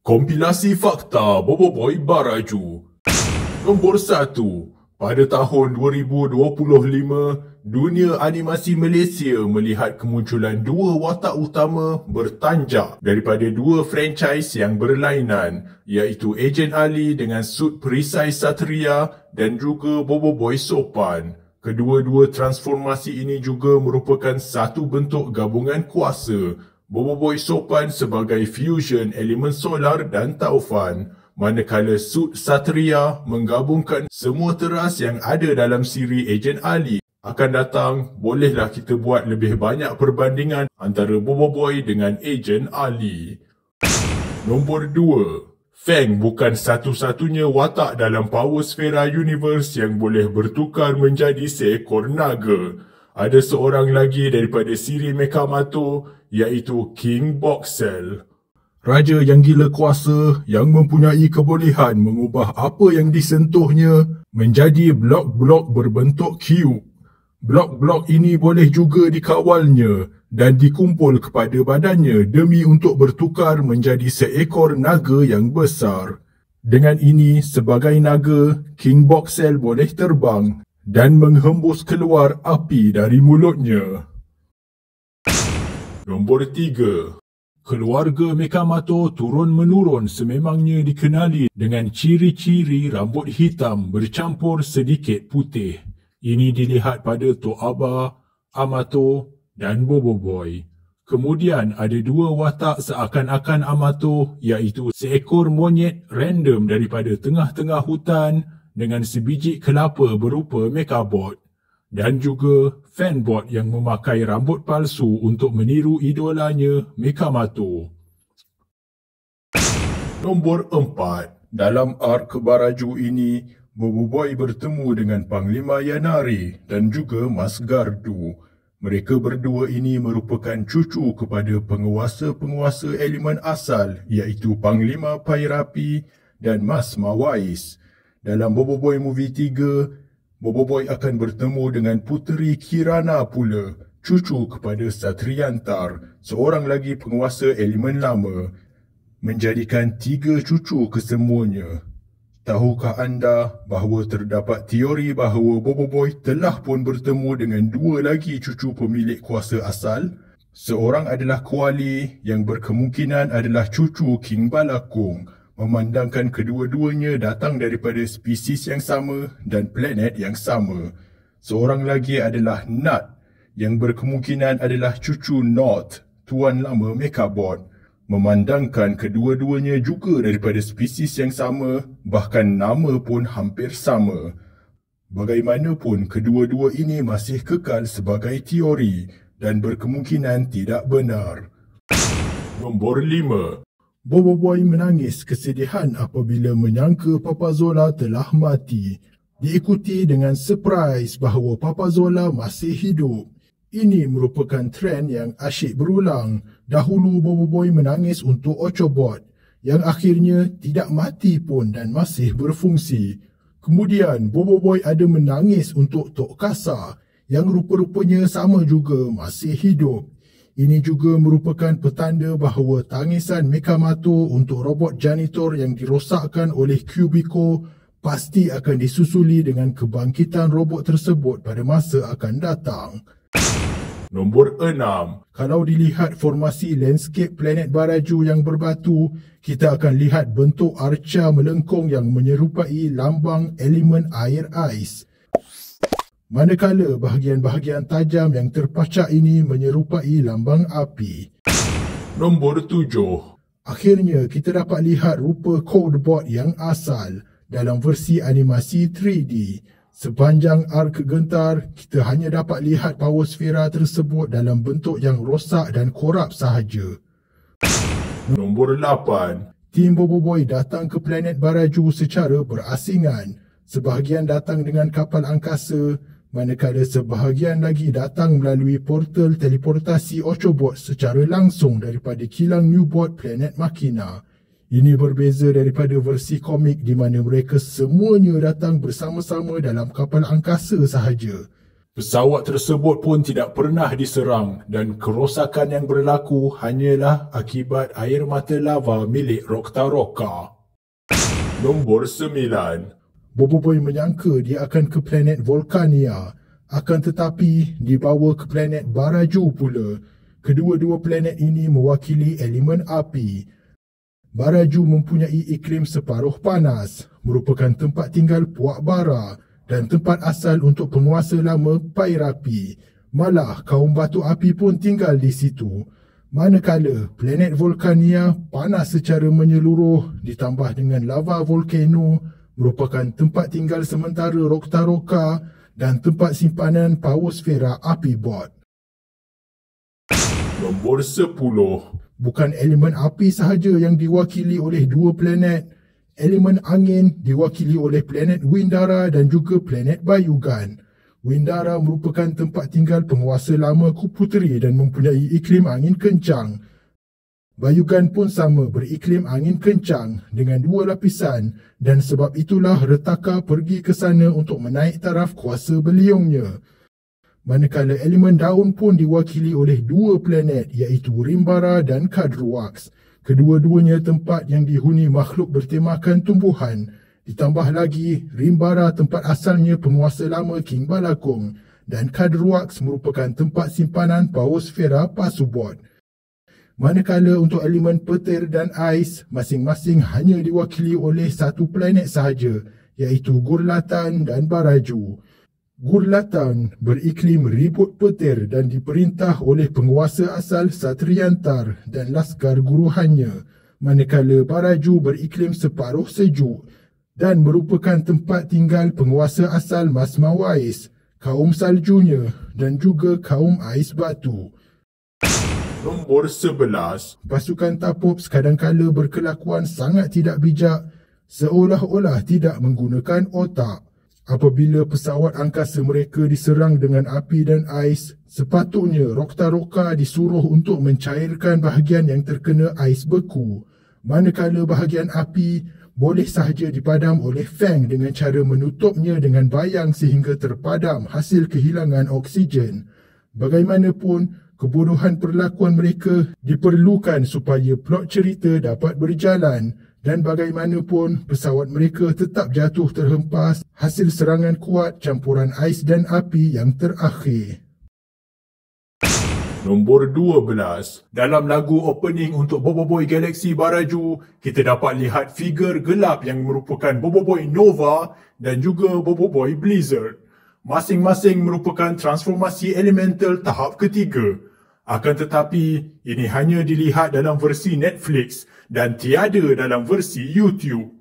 Kompilasi fakta Boboiboy Baraju. Nombor 1. Pada tahun 2025, dunia animasi Malaysia melihat kemunculan dua watak utama bertanjak daripada dua franchise yang berlainan, iaitu Ejen Ali dengan sut perisai Satria dan juga Boboiboy Sopan. Kedua-dua transformasi ini juga merupakan satu bentuk gabungan kuasa. Boboiboy Sopan sebagai fusion elemen solar dan taufan, manakala sut Satria menggabungkan semua teras yang ada dalam siri Ejen Ali. Akan datang, bolehlah kita buat lebih banyak perbandingan antara Boboiboy dengan Ejen Ali. Nombor 2. Fang bukan satu-satunya watak dalam Power Sfera Universe yang boleh bertukar menjadi seekor naga. Ada seorang lagi daripada siri Mekamato, iaitu King Boxel. Raja yang gila kuasa yang mempunyai kebolehan mengubah apa yang disentuhnya menjadi blok-blok berbentuk cube. Blok-blok ini boleh juga dikawalnya dan dikumpul kepada badannya demi untuk bertukar menjadi seekor naga yang besar. Dengan ini, sebagai naga, King Boxel boleh terbang dan menghembus keluar api dari mulutnya. Nombor 3. Keluarga Mekamato turun-menurun sememangnya dikenali dengan ciri-ciri rambut hitam bercampur sedikit putih. Ini dilihat pada Toaba, Amato dan Boboiboy. Kemudian ada dua watak seakan-akan Amato, iaitu seekor monyet random daripada tengah-tengah hutan dengan sebiji kelapa berupa Mekabot, dan juga fanbot yang memakai rambut palsu untuk meniru idolanya Mekamato. Nombor 4. Dalam ark Baraju ini, Boboiboy bertemu dengan Panglima Yanari dan juga Mas Gardu. Mereka berdua ini merupakan cucu kepada penguasa-penguasa elemen asal, iaitu Panglima Pairapi dan Mas Mawais. Dalam Boboiboy Movie 3, Boboiboy akan bertemu dengan Puteri Kirana pula, cucu kepada Satriantar, seorang lagi penguasa elemen lama, menjadikan 3 cucu kesemuanya. Tahukah anda bahawa terdapat teori bahawa Boboiboy telah pun bertemu dengan 2 lagi cucu pemilik kuasa asal? Seorang adalah Kuali yang berkemungkinan adalah cucu King Balakung, memandangkan kedua-duanya datang daripada spesies yang sama dan planet yang sama. Seorang lagi adalah Nut yang berkemungkinan adalah cucu North, tuan lama Mekabot, memandangkan kedua-duanya juga daripada spesies yang sama, bahkan nama pun hampir sama. Bagaimanapun, kedua-dua ini masih kekal sebagai teori dan berkemungkinan tidak benar. Nombor 5. Boboiboy menangis kesedihan apabila menyangka Papa Zola telah mati, diikuti dengan surprise bahawa Papa Zola masih hidup. Ini merupakan trend yang asyik berulang. Dahulu Boboiboy menangis untuk Ochobot, yang akhirnya tidak mati pun dan masih berfungsi. Kemudian Boboiboy ada menangis untuk Tok Kasa, yang rupa-rupanya sama juga masih hidup. Ini juga merupakan petanda bahawa tangisan Mekamato untuk robot janitor yang dirosakkan oleh Cubico pasti akan disusuli dengan kebangkitan robot tersebut pada masa akan datang. Nombor 6. Kalau dilihat formasi landscape planet Baraju yang berbatu, kita akan lihat bentuk arca melengkung yang menyerupai lambang elemen air ais. Manakala bahagian-bahagian tajam yang terpacak ini menyerupai lambang api. Nombor 7. Akhirnya kita dapat lihat rupa codebot yang asal dalam versi animasi 3D. Sepanjang ark gentar, kita hanya dapat lihat power sfera tersebut dalam bentuk yang rosak dan korup sahaja. Nombor 8. Tim Boboiboy datang ke planet Baraju secara berasingan. Sebahagian datang dengan kapal angkasa, manakala sebahagian lagi datang melalui portal teleportasi Ochobot secara langsung daripada kilang Newbot planet Makina. Ini berbeza daripada versi komik di mana mereka semuanya datang bersama-sama dalam kapal angkasa sahaja. Pesawat tersebut pun tidak pernah diserang dan kerosakan yang berlaku hanyalah akibat air mata lava milik Rokta-Roka. Nombor 9. Boboiboy menyangka dia akan ke planet Volcania, akan tetapi dibawa ke planet Baraju pula. Kedua-dua planet ini mewakili elemen api. Baraju mempunyai iklim separuh panas, merupakan tempat tinggal puak bara dan tempat asal untuk penguasa lama Pairapi. Malah kaum batu api pun tinggal di situ. Manakala planet Volcania panas secara menyeluruh ditambah dengan lava volcano, merupakan tempat tinggal sementara Rokta-Roka dan tempat simpanan Powersfera api bot. Nombor 10. Bukan elemen api sahaja yang diwakili oleh dua planet. Elemen angin diwakili oleh planet Windara dan juga planet Bayugan. Windara merupakan tempat tinggal penguasa lama Kuputeri dan mempunyai iklim angin kencang. Bayugan pun sama, beriklim angin kencang dengan dua lapisan, dan sebab itulah Retaka pergi ke sana untuk menaik taraf kuasa beliungnya. Manakala elemen daun pun diwakili oleh dua planet iaitu Rimbara dan Kadruax. Kedua-duanya tempat yang dihuni makhluk bertemakan tumbuhan. Ditambah lagi, Rimbara tempat asalnya penguasa lama King Balakong dan Kadruax merupakan tempat simpanan Powersfera Pasubot. Manakala untuk elemen petir dan ais, masing-masing hanya diwakili oleh satu planet sahaja, iaitu Gurlatan dan Baraju. Gurlatan beriklim ribut petir dan diperintah oleh penguasa asal Satriantar dan laskar guruhannya, manakala Baraju beriklim separuh sejuk dan merupakan tempat tinggal penguasa asal Masmawais, kaum saljunya dan juga kaum ais batu. Nombor 11. Pasukan Tapops kadangkala berkelakuan sangat tidak bijak, seolah-olah tidak menggunakan otak. Apabila pesawat angkasa mereka diserang dengan api dan ais, sepatutnya Rokta-Roka disuruh untuk mencairkan bahagian yang terkena ais beku. Manakala bahagian api boleh sahaja dipadam oleh Fang dengan cara menutupnya dengan bayang sehingga terpadam hasil kehilangan oksigen. Bagaimanapun, kebodohan perlakuan mereka diperlukan supaya plot cerita dapat berjalan dan bagaimanapun pesawat mereka tetap jatuh terhempas hasil serangan kuat campuran ais dan api yang terakhir. Nombor 12. Dalam lagu opening untuk Boboiboy Galaxy Baraju, kita dapat lihat figure gelap yang merupakan Boboiboy Nova dan juga Boboiboy Blizzard. Masing-masing merupakan transformasi elemental tahap ketiga. Akan tetapi, ini hanya dilihat dalam versi Netflix dan tiada dalam versi YouTube.